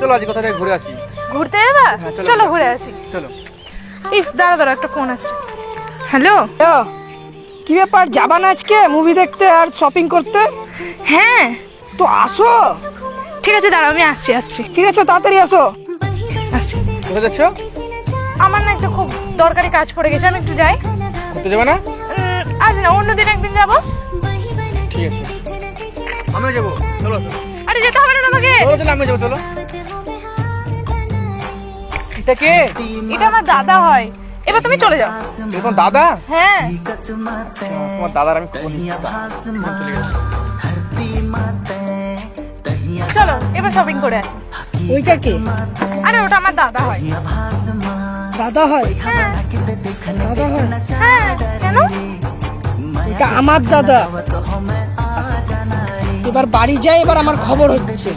চলো আজ কোথা থেকে ঘুরে আসি। ঘুরতে যাবা? হ্যাঁ, চলো ঘুরে আসি। চলো। ইস দাঁড়া দাঁড়া, একটা ফোন আসছে। হ্যালো। কি ব্যাপার, যাবা না আজকে মুভি দেখতে আর শপিং করতে? হ্যাঁ তো আসো। ঠিক আছে, দাঁড়াও, আমি আসছি আসছি ঠিক আছে, তাড়াতাড়ি আসো। আসছি। কোথায় যাচ্ছ? আমার না একটা খুব দরকারি কাজ পড়ে গেছে, আমি একটু যাই। ঘুরতে যাবে না? আজ না, অন্যদিন একদিন যাবো। ঠিক আছে, আমিও যাবো। চলো আরে যেতে হবে না তোমাকে। চলো চলো, আমিও যাবো। চলো। এটা কে? এটা আমার দাদা হয়। এবার তুমি চলে যাও। এরকম দাদা? হ্যাঁ তোমার দাদার আমি খবর নিচ্ছি। চলে গেছি। চলো এবার শপিং করে আসি। ওইটা কে? আরে ওটা আমার দাদা হয়। দাদা হয়? হ্যাঁ দাদা হয়? হ্যাঁ, কেন? এটা আমার দাদা। এবার বাড়ি যাই, এবার আমার খবর হচ্ছে।